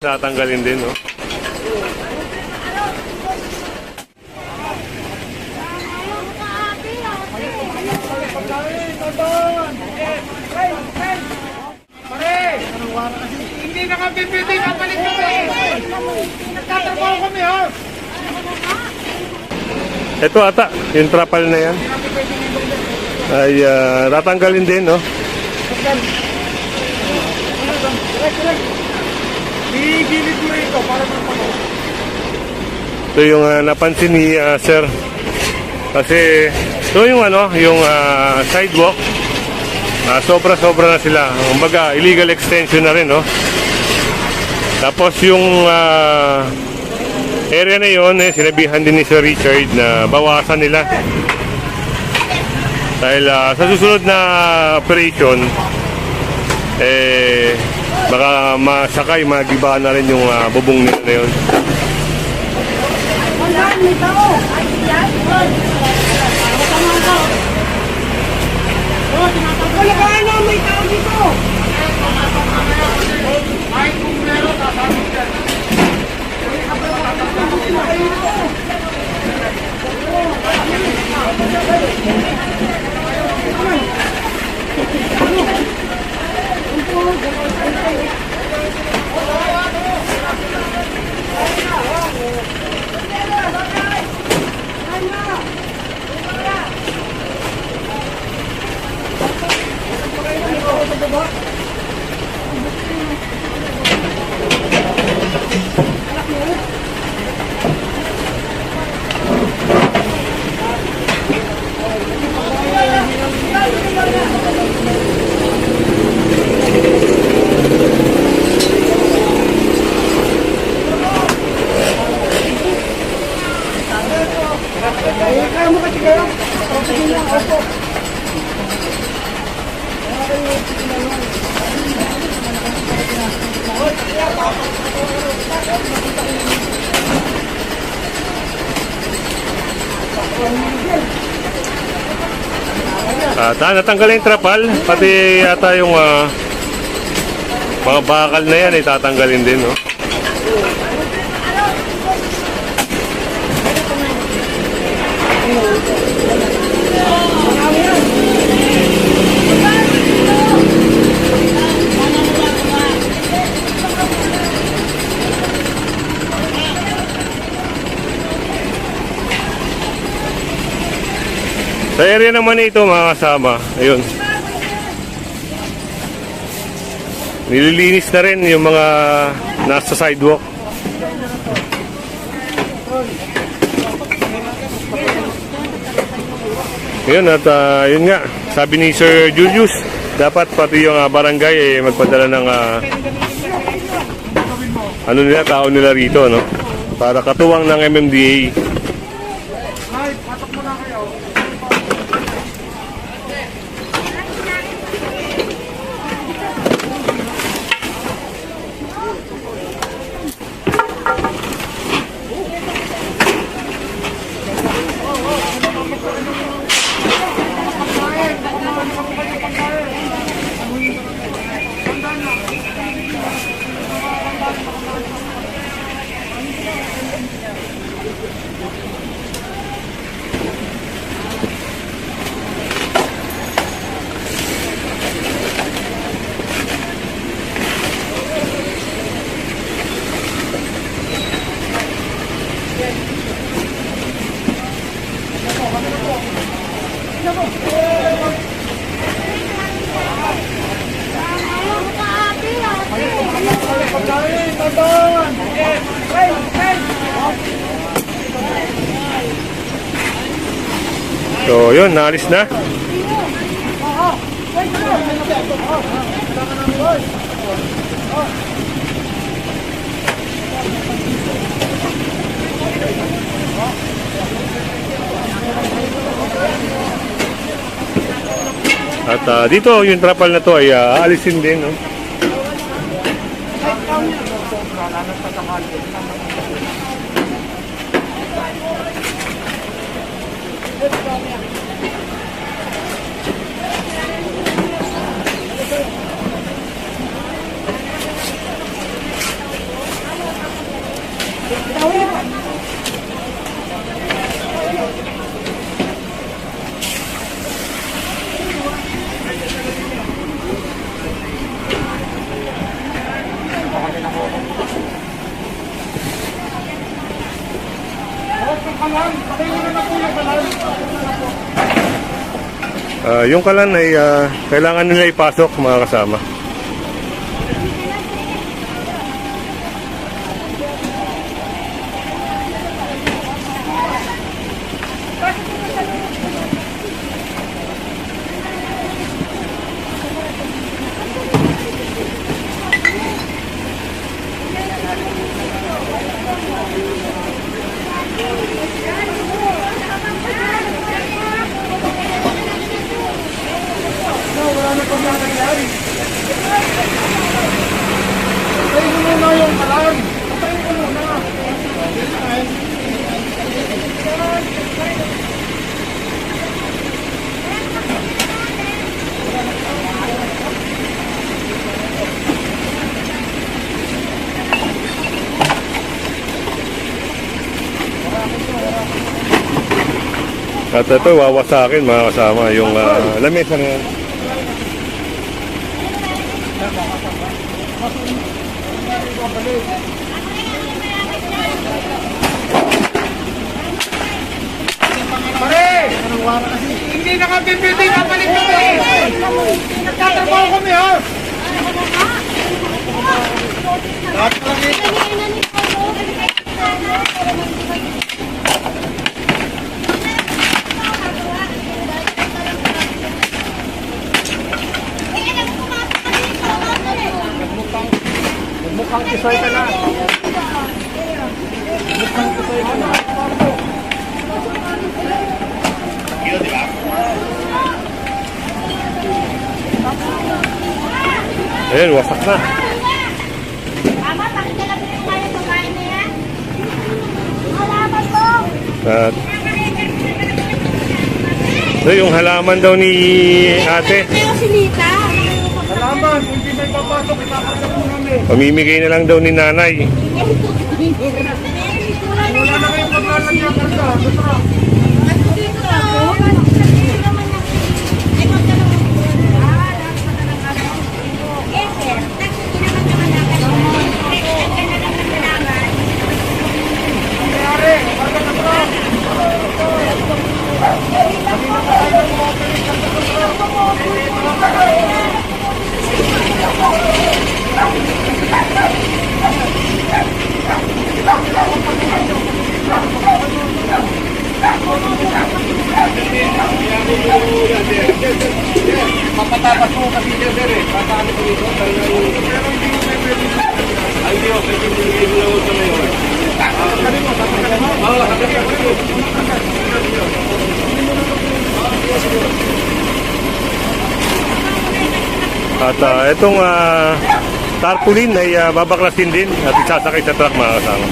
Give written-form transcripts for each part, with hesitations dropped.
Tatanggalin din, no? Hindi na kami pwede kapalit kami. Nagtatrabaho kami, ha? Ito ata, yung trapal na yan. Ay, tatanggalin din, no? Gigilid mo rito para magpagawa. Ito yung napansin ni Sir. Kasi ito yung yung sidewalk. Sobra-sobra na sila. Kumbaga, illegal extension na rin, no? Tapos yung area na yon, sinabihan din ni Sir Richard na bawasan nila. Dahil sa susunod na operation, baka masakay, magiba na rin yung bubong nila na yun. Wala ka na, may tao dito. Ay, kung meron, sasabit yan. Natanggal yung trapal, pati yata yung mga bakal na yan, tatanggalin din, no? Sa area naman ito, mga kasama, ayun, nililinis na rin yung mga nasa sidewalk. Ayun, at yun nga, sabi ni Sir Julius, dapat pati yung barangay magpadala ng tao nila rito, no? Para katuwang ng MMDA. Ay, patok mo na kayo. So yun, naalis na. At dito yung trapal na to ay aalisin din, no? Yung kalan ay kailangan nila ipasok mga kasama. Wala na pang nangyayari. Patayin mo muna yung kalan. Patayin mo muna. At ito, wawasakin mga kasama yung lamesa na yan. Pare! Hindi nakapipiti, kapalik kami! Nagtatrabaho kami, ha? Lahat na lang mukhang kisoy ka na. Mukhang kisoy ka na. Ayan, wasak na. Mama, pakita lang yung kaya pagkain na yan. Halaman po. At ito yung halaman daw ni ate. Pero si Nita. Salamat, hindi may papasok, ipapasok mo namin. Pamimigay na lang daw ni nanay. Wala na kayong paglalagyan karga. Gusto papatapas mo kasi dyan, sir, eh. Papaano ko dito? Pero hindi mo may pwede. Ay, hindi ako. Pwede mo yung ilaw sa mayon. Sabi mo, sabi mo. Oo, sabi mo. At itong tarpaulin ay babaklasin din at isasakay sa truck mga kasama.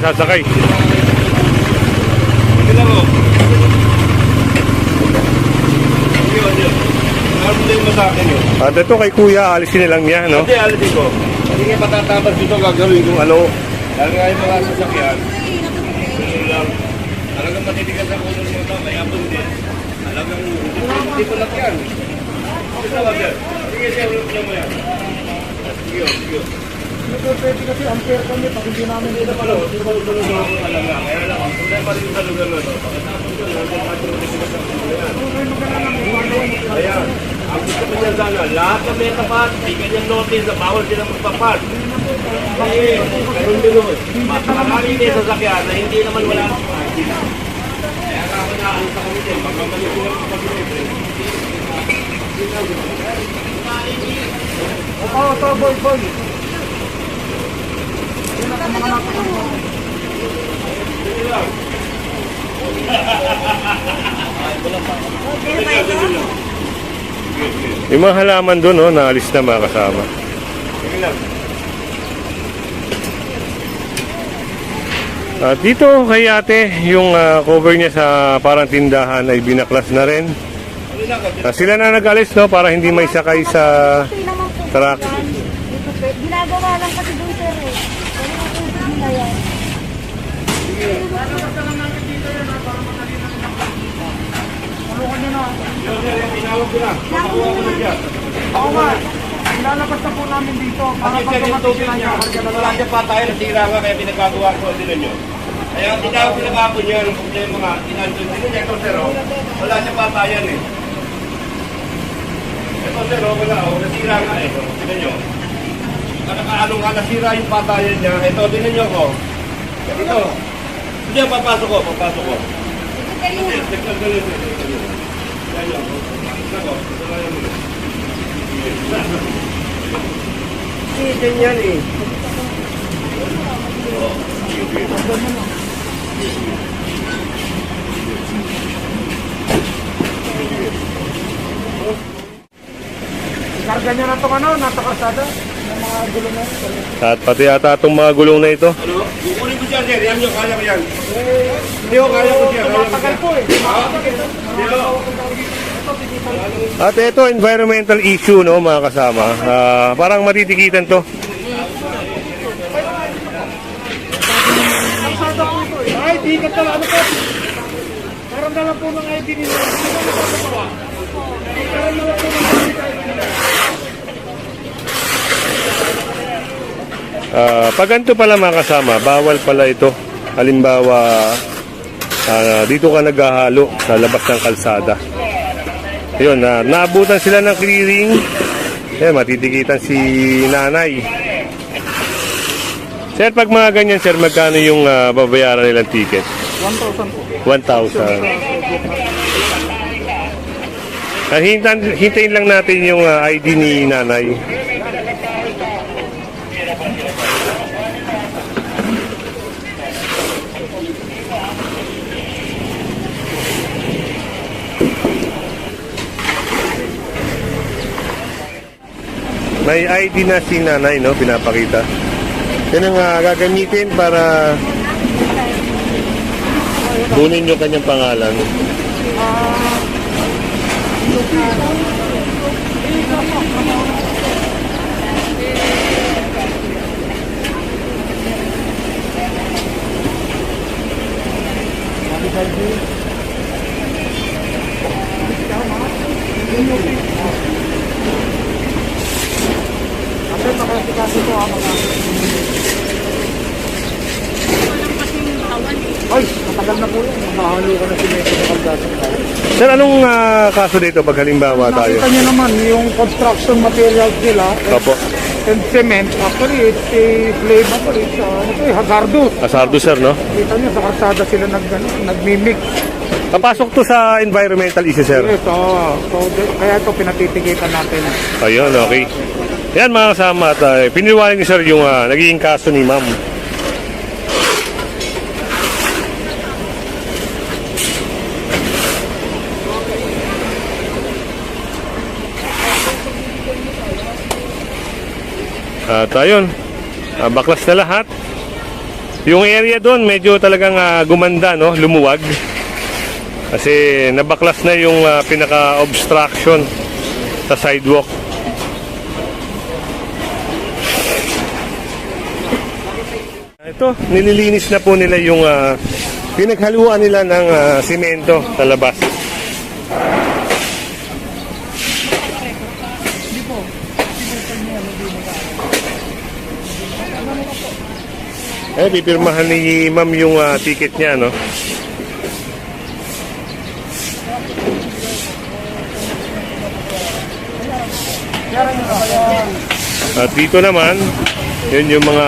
Sasakay. Sila mo. Ano mo sa akin yun? At ito kay kuya, alisin na lang niya, no? Hindi, alisin ko. Hindi nga patatabas dito gagawin kung ano. Dahil nga yung mga sasakyan. Ano lang. Talagang matitigas ang ulo mo ito. May apon din. Talagang hindi ko lang yan. Ito ba yan? Sige siya, ulo mo yan. Sige, sige. Pwede kasi unfair kami pag hindi namin Hindi na pala, hindi ko ulo ko talaga. Kaya lang, ang problema rin sa lugar na ito. Pagkatapos ko, nandun matitigas ang ulo yan. Ayan. Ang gusto ko niya sana, lahat na may tapat, bigyan niyang notice na bawal sila magpapat. Kasi, ganun din nun. Marami din sa sakyan na hindi naman wala. Kaya nga ako nakaalita kami din, pagkabalik ko lang pag-libre. Oo, ito, boy. Yung mga halaman doon, no, naalis na mga kasama. Sige lang. At dito kay ate, yung cover niya sa parang tindahan ay binaklas na rin. Sila na nag-alis, no, para hindi may sakay sa Hindi naman po. truck. yan. Dito, ginagawa lang kasi doon sir eh. Ano ang tubig nila yan? Tinawag ko na. Oo nga. Ilalabas na po namin dito para Kasi pag sir, yung dumating tubig sila niya, niya. wala niya pa tayo, nasira nga kaya pinagagawa ko din ninyo. Kaya tinawag ko na ako niya, ang problema nga, tinandun din niya. Ito sir, wala niya pa tayo eh. Ito sir, wala, nasira nga eh. Tignan nyo. Ano nga, nasira yung patayan niya. Ito, tignan nyo ko. Ito. Hindi, papasok ko. Sir, tignan nyo. Yan yun. Ako, ito na yun. Hindi, ganyan eh. Ikarga niyo na itong ano, nasa kalsada. Ng mga gulong na. At pati yata itong mga gulong na ito. Ano? Kukunin ko dyan, sir. Yan nyo, kaya ko yan. Hindi ko kaya ko siya. Matagal po eh. At ito, environmental issue, no, mga kasama. Parang matitikitan to. Kalsada po ito eh. Ay, di ka tala. Ano po? Meron na lang po ng ID nila. Hindi na napapagawa. Meron na lang po ng ID nila. Pag ganito pala mga kasama, bawal pala ito. Halimbawa, dito ka naghahalo sa labas ng kalsada. Ayun, naabutan sila ng clearing. Matitikitan si nanay. Sir, pag mga ganyan, sir, magkano yung babayaran nilang ticket? 1,000 po. 1,000. Hintayin lang natin yung ID ni nanay. May ID na si nanay, no? Pinapakita. Yan ang gagamitin para kunin yung kanyang pangalan. Kasi makasikaso po ang mga... Ay, matagal na po yun. Nakahalo ko na si Meto sa kalsada. Sir, anong kaso dito pag halimbawa tayo? Nakita niyo naman yung construction materials nila Opo. and cement. Actually, it's a flammable. It's hazardous. Asardo, sir, no? Kita niyo sa kalsada sila nagmimix. Papasok to sa environmental issue, sir. Yes, kaya ito pinatitikitan natin. Ayun, okay. Yan mga kasama at piniliwanag ni sir yung nagiging kaso ni ma'am. At ayun, baklas na lahat. Yung area doon medyo talagang gumanda, no? Lumuwag. Kasi nabaklas na yung pinaka-obstruction sa sidewalk. Ito, nililinis na po nila yung pinaghaluan nila ng simento sa labas. Pipirmahan ni ma'am yung ticket niya, no? At dito naman, yun yung mga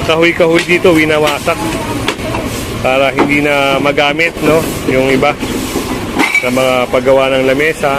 kahoy-kahoy dito, winawasak para hindi na magamit, no? Yung iba sa mga paggawa ng lamesa.